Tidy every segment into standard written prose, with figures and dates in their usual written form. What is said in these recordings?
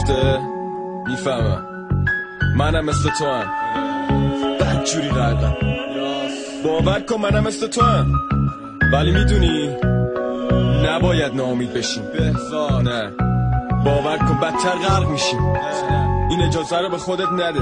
گرفته؟ میفهمم منم مثل تو هم بدجوری غرقم. باور کن منم مثل تو هم، ولی میدونی نباید ناامید بشیم. نه باور کن بدتر غرق میشیم. این اجازه رو به خودت نده،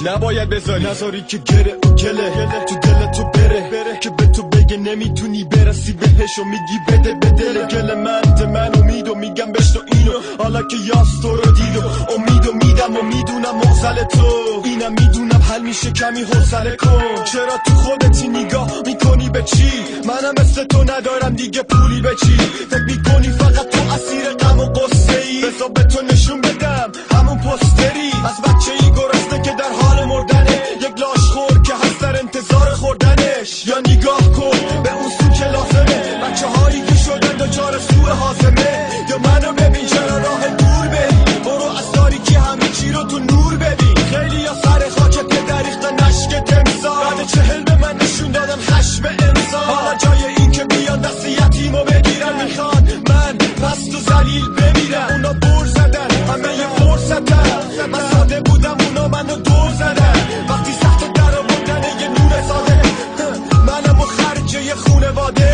نباید نذاری که گره و گله تو دلتو بره که به تو بگه نمیتونی برسی بهش و میگی بده به دل گل من امید و میگم بهش تو اینو حالا که یاس تو رو دید و امید و میدم و میدونم معضل تو اینم میدونم حل میشه کمی حوصله کن. چرا تو خودتی نگاه میکنی به چی؟ منم مثل تو ندارم دیگه پولی به چی؟ فکر میکنی فقط تو اسیر غم و قصه ای؟ بذار به تو نشون بدم همون پستری از بچه ای گرسنه که در حال مردنه، یک لاشخور که هست در انتظار خوردنش. یا نگاه کن به اون سو که لازمه، بچه هایی که شدن دچار سوء هاضمه. یا منو ببین چرا راه دور بری، برو از تاریکی همه چی رو تو نور ببین. خیلی یا سر خاکت که دریختن نشک تمثال، بعد 40 به من نشون دادن خشم انسان. حالا جای این که بیان دست یتیمو بگیرن میخوان من پست و ذلیل بمیرم. اونا بر زدن همه یه فرصتن، من ساده بودم اونا منو دور زدن. وقتی سخت در آوردن یه نور ساده، منم و خرج یه خونواده.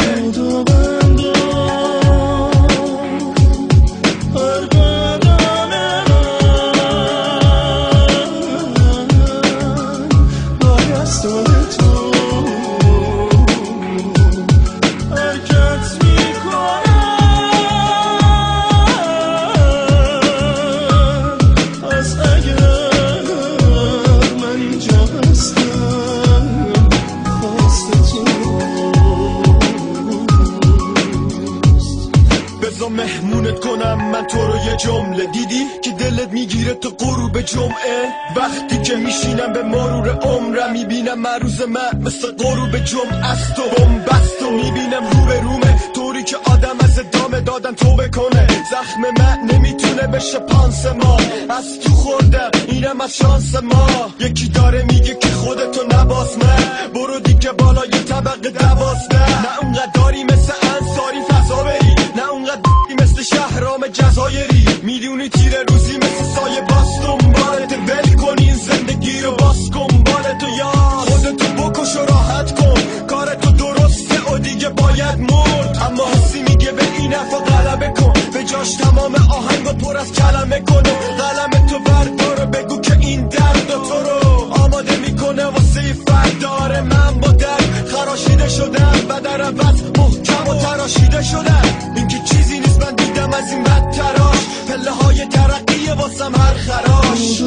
مهمونت کنم من تو رو یه جمله، دیدی که دلت میگیره تو غروب جمعه؟ وقتی که میشینم به مرور عمرم میبینم مروز من مثل غروب جمعه است و بومبست و میبینم رو به رومه، طوری که آدم از ادامه دادن توبه کنه. زخم من نمیتونه بشه پانسمان، از تو خوردم اینم از شانس ما. یکی داره میگه که خودتو نباس، من برو دیگه بالای طبقه 12. نه اونقدر داری مثل انصاری فضا بری، نه اونقدر مثل شهرام جزایری. میدونی تیر روزی مثل سایه باز دنبالت، ول کن این زندگی رو باز کن بالتو. یا خودتو بکش و راحت کن، کارتو درسته و دیگه باید مرد. اما حسی میگه به این حرفا غلبه کن، به جاش تمام آهنگا پر از کلمه کن و قلم تو بردار و بگو که این درد تو رو آماده میکنه واسه فرداره. من با درد خراشیده شدم و در عوض محکم و تراشیده شدم. این که چیزی نیست من دیدم از این بدتراش، پله های ترقیه واسم هر خراش.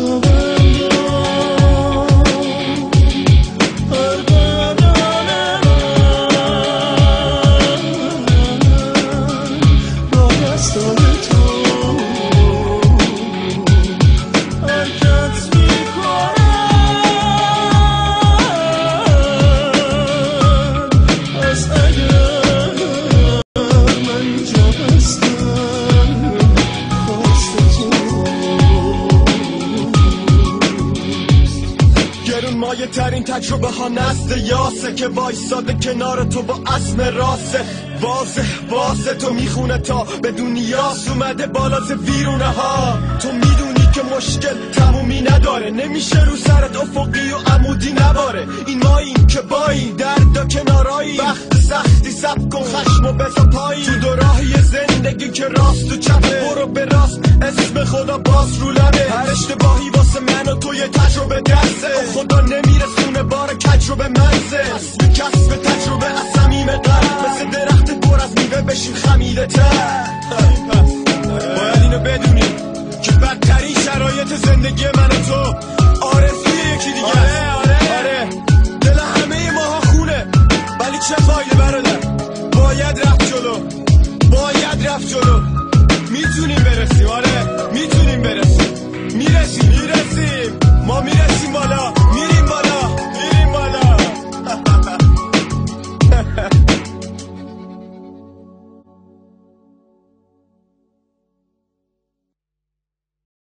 مایه ترین تجربه ها نزد یاسه که وایساده کنار تو با عزم راسه. واضح تو میخونه تا به دنیاس اومده بالا ز ویرونه ها. تو میدونی که مشکل تمومی نداره، نمیشه رو سرت افقی و عمودی نباره. این ماییم که بایی دردا کنارایی، وقت سختی سب کن خشم و بزا پایی. تو دو راهی زندگی که راست و چپه، برو به راست اسم خدا باز رو لبه. هر اشتباهی واسه من و تو یه تجربه درسه، خدا نمیرسونه بار کج رو به منزه. کسب تجربه از صمیم قلب، مثل درخت پر از میوه بشین خمیده تر. باید اینو بدونی که بدترین شرایط زندگی من و تو